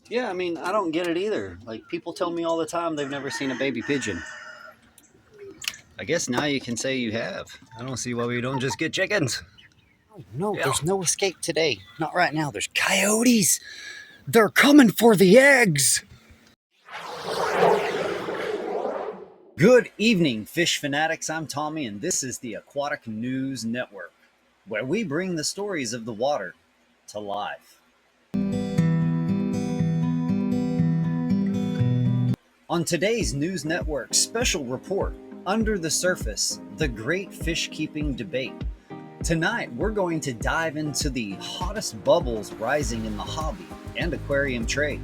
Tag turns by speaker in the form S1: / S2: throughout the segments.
S1: Yeah, I mean, I don't get it either. Like, people tell me all the time they've never seen a baby pigeon. I guess now you can say you have. I don't see why we don't just get chickens.
S2: Oh, no,
S1: Yeah.
S2: there's no escape today. Not right now. There's coyotes. They're coming for the eggs.
S1: Good evening, fish fanatics. I'm Tommy, and this is the Aquatic News Network, where we bring the stories of the water to life. On today's News Network special report, Under the Surface, the Great Fishkeeping Debate. Tonight, we're going to dive into the hottest bubbles rising in the hobby and aquarium trade.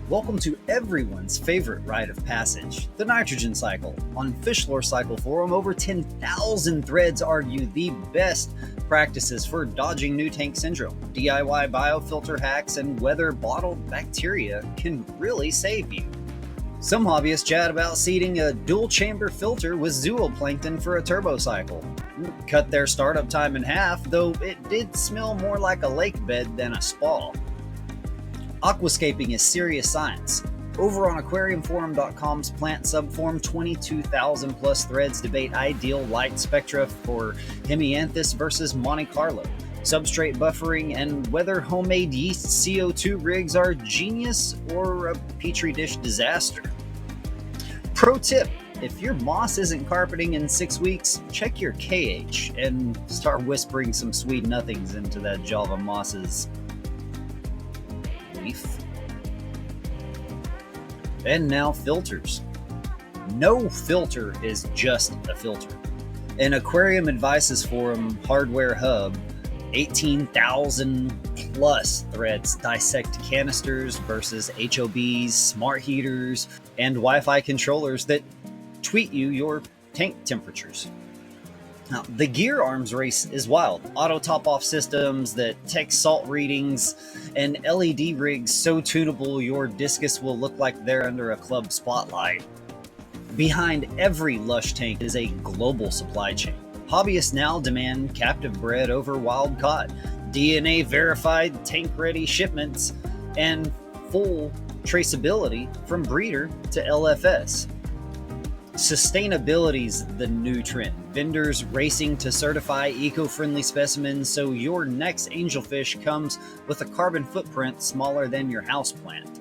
S1: Welcome to everyone's favorite rite of passage, the nitrogen cycle. On Fish Lore Cycle Forum, over 10,000 threads argue the best practices for dodging new tank syndrome. DIY biofilter hacks and whether bottled bacteria can really save you. Some hobbyists chat about seeding a dual chamber filter with zooplankton for a turbo cycle. Cut their startup time in half, though it did smell more like a lake bed than a spa. Aquascaping is serious science. Over on aquariumforum.com's plant subforum, 22,000 plus threads debate ideal light spectra for Hemianthus versus Monte Carlo, substrate buffering, and whether homemade yeast CO2 rigs are genius or a petri dish disaster. Pro tip: if your moss isn't carpeting in 6 weeks, check your KH and start whispering some sweet nothings into that Java moss's leaf. And now filters. No filter is just a filter. An Aquarium Advices Forum hardware hub, 18,000 plus threads dissect canisters versus HOBs, smart heaters, and Wi-Fi controllers that tweet you your tank temperatures. Now, the gear arms race is wild. Auto top-off systems that text salt readings and LED rigs so tunable your discus will look like they're under a club spotlight. Behind every lush tank is a global supply chain. Hobbyists now demand captive bred over wild caught, DNA verified tank ready shipments, and full traceability from breeder to LFS. Sustainability's the new trend. Vendors racing to certify eco-friendly specimens so your next angelfish comes with a carbon footprint smaller than your houseplant.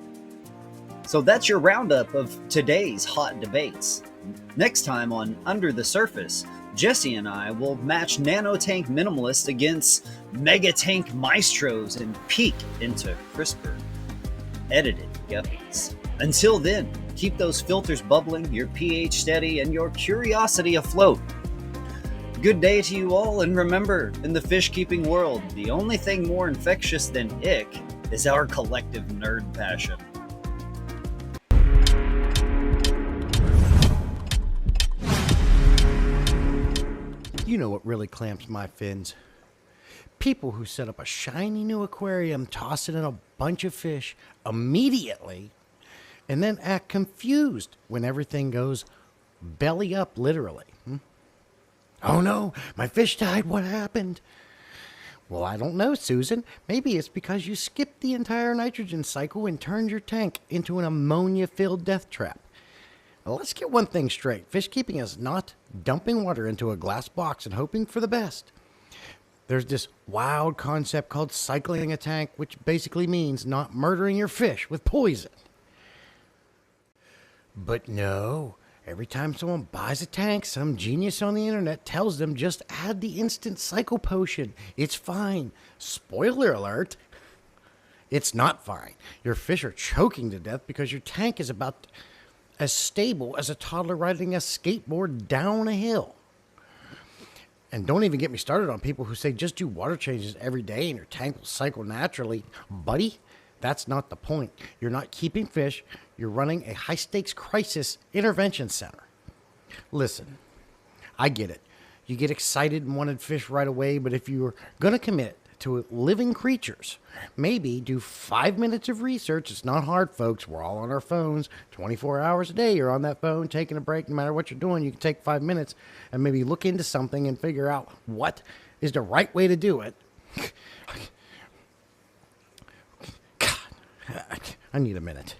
S1: So that's your roundup of today's hot debates. Next time on Under the Surface, Jesse and I will match nanotank minimalists against megatank maestros and peek into crisper, edited guppies. Until then, keep those filters bubbling, your pH steady, and your curiosity afloat. Good day to you all, and remember, in the fish keeping world, the only thing more infectious than ick is our collective nerd passion.
S2: You know what really clamps my fins? People who set up a shiny new aquarium, toss it in a bunch of fish immediately, and then act confused when everything goes belly up, literally. Oh no, my fish died. What happened? Well, I don't know, Susan. Maybe it's because you skipped the entire nitrogen cycle and turned your tank into an ammonia-filled death trap. Now, let's get one thing straight. Fish keeping is not dumping water into a glass box and hoping for the best. There's this wild concept called cycling a tank, which basically means not murdering your fish with poison. But no, every time someone buys a tank, some genius on the internet tells them just add the instant cycle potion. It's fine. Spoiler alert, it's not fine. Your fish are choking to death because your tank is about as stable as a toddler riding a skateboard down a hill. And don't even get me started on people who say just do water changes every day and your tank will cycle naturally. Buddy, that's not the point. You're not keeping fish. You're running a high-stakes crisis intervention center. Listen, I get it. You get excited and wanted fish right away, but if you're going to commit to living creatures, maybe do 5 minutes of research. It's not hard, folks. We're all on our phones 24 hours a day. You're on that phone taking a break. No matter what you're doing, you can take 5 minutes and maybe look into something and figure out what is the right way to do it. God, I need a minute.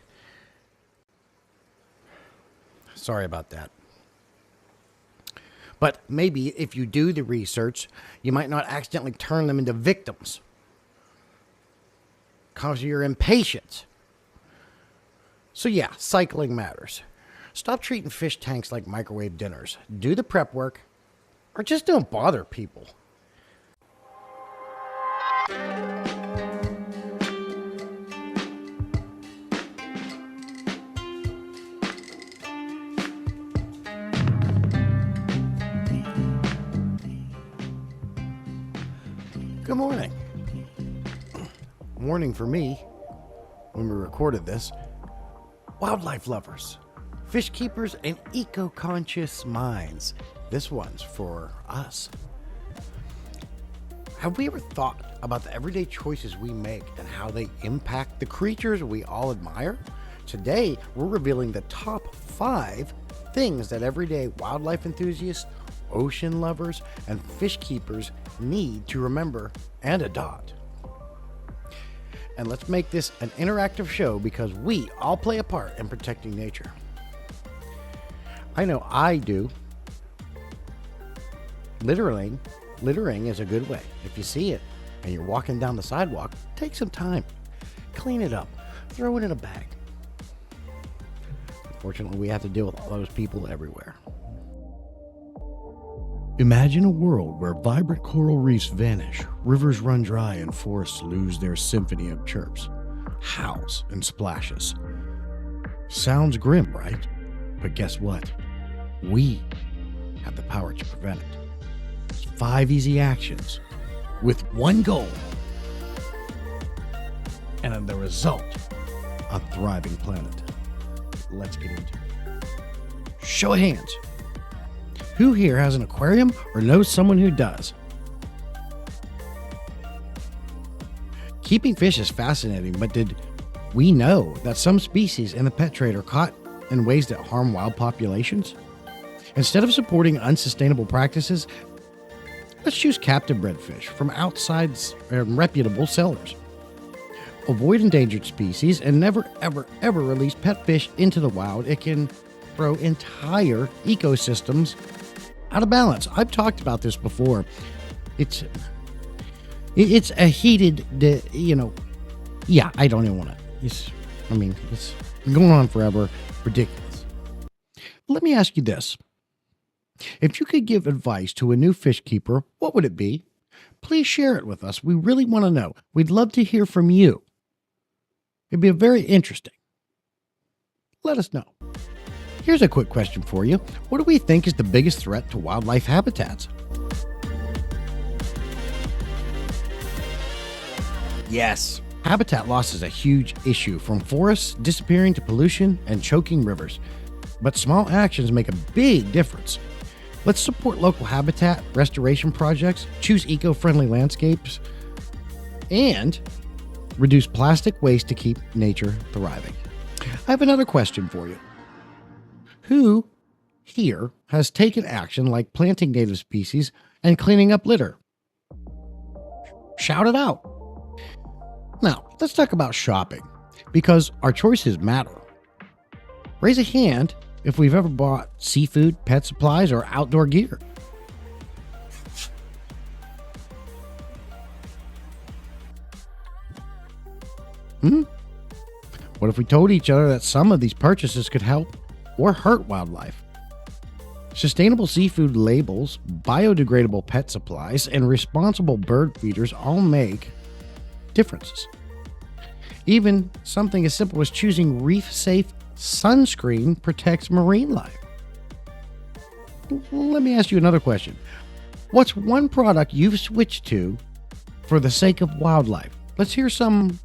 S2: Sorry about that. But maybe if you do the research, you might not accidentally turn them into victims because of your impatience. So yeah, cycling matters. Stop treating fish tanks like microwave dinners. Do the prep work, or just don't bother people. Good morning. Morning for me, when we recorded this. Wildlife lovers, fish keepers, and eco-conscious minds. This one's for us. Have we ever thought about the everyday choices we make and how they impact the creatures we all admire? Today, we're revealing the top 5 things that everyday wildlife enthusiasts, ocean lovers, and fish keepers need to remember and adopt. And let's make this an interactive show because we all play a part in protecting nature. I know I do. Littering is a good way. If you see it and you're walking down the sidewalk, take some time. Clean it up. Throw it in a bag. Unfortunately, we have to deal with all those people everywhere. Imagine a world where vibrant coral reefs vanish, rivers run dry, and forests lose their symphony of chirps, howls, and splashes. Sounds grim, right? But guess what? We have the power to prevent it. It's 5 easy actions with one goal, and the result, a thriving planet. Let's get into it. Show of hands. Who here has an aquarium or knows someone who does? Keeping fish is fascinating, but did we know that some species in the pet trade are caught in ways that harm wild populations? Instead of supporting unsustainable practices, let's choose captive bred fish from outside reputable sellers. Avoid endangered species and never, ever, ever release pet fish into the wild. It can throw entire ecosystems out of balance. I've talked about this before. It's a heated, yeah, I don't even want to. It's been going on forever. Ridiculous. Let me ask you this. If you could give advice to a new fish keeper, what would it be? Please share it with us. We really want to know. We'd love to hear from you. It'd be very interesting. Let us know. Here's a quick question for you. What do we think is the biggest threat to wildlife habitats? Yes, habitat loss is a huge issue, from forests disappearing to pollution and choking rivers. But small actions make a big difference. Let's support local habitat restoration projects, choose eco-friendly landscapes, and reduce plastic waste to keep nature thriving. I have another question for you. Who here has taken action like planting native species and cleaning up litter? Shout it out. Now, let's talk about shopping, because our choices matter. Raise a hand if we've ever bought seafood, pet supplies, or outdoor gear. What if we told each other that some of these purchases could help or hurt wildlife? Sustainable seafood labels, biodegradable pet supplies, and responsible bird feeders all make differences. Even something as simple as choosing reef-safe sunscreen protects marine life. Let me ask you another question. What's one product you've switched to for the sake of wildlife? Let's hear some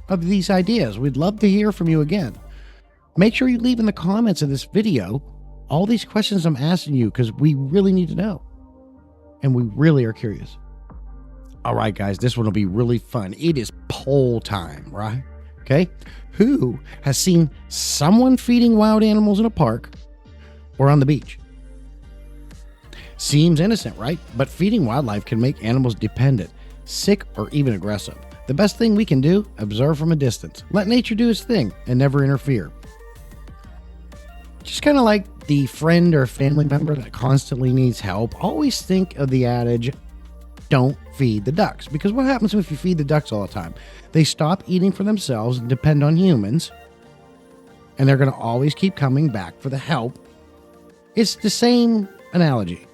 S2: of these ideas. We'd love to hear from you again. Make sure you leave in the comments of this video all these questions I'm asking you, because we really need to know. And we really are curious. All right, guys, this one will be really fun. It is poll time, right? Okay. Who has seen someone feeding wild animals in a park or on the beach? Seems innocent, right? But feeding wildlife can make animals dependent, sick, or even aggressive. The best thing we can do, observe from a distance. Let nature do its thing and never interfere. Just kind of like the friend or family member that constantly needs help, always think of the adage, don't feed the ducks. Because what happens if you feed the ducks all the time? They stop eating for themselves and depend on humans, and they're going to always keep coming back for the help. It's the same analogy.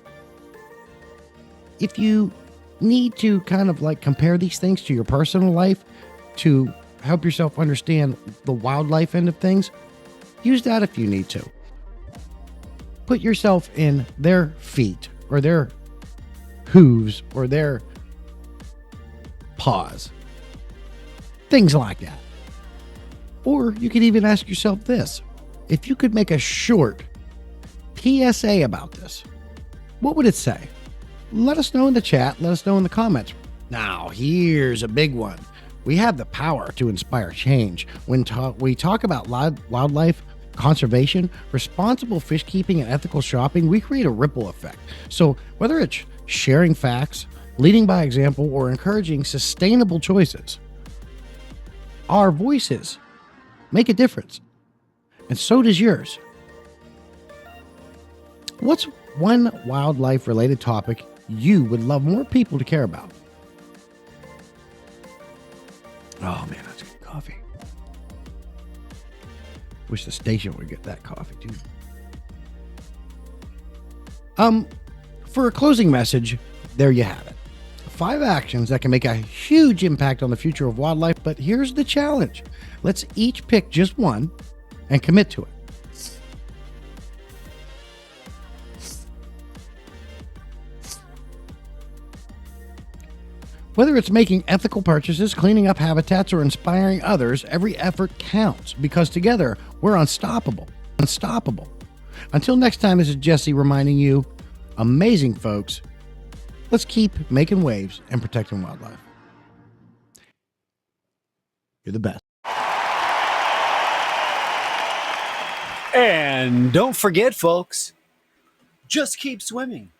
S2: If you need to kind of like compare these things to your personal life to help yourself understand the wildlife end of things, use that if you need to. Put yourself in their feet or their hooves or their paws. Things like that. Or you could even ask yourself this. If you could make a short PSA about this, what would it say? Let us know in the chat. Let us know in the comments. Now, here's a big one. We have the power to inspire change. When we talk about wildlife conservation, responsible fish keeping, and ethical shopping, we create a ripple effect. So whether it's sharing facts, leading by example, or encouraging sustainable choices, our voices make a difference. And so does yours. What's one wildlife-related topic you would love more people to care about? Oh man, that's good coffee. Wish the station would get that coffee too. For a closing message, there you have it. 5 actions that can make a huge impact on the future of wildlife, but here's the challenge. Let's each pick just one and commit to it. Whether it's making ethical purchases, cleaning up habitats, or inspiring others, every effort counts because together we're unstoppable. Unstoppable. Until next time, this is Jesse reminding you, amazing folks, let's keep making waves and protecting wildlife. You're the best.
S1: And don't forget, folks, just keep swimming.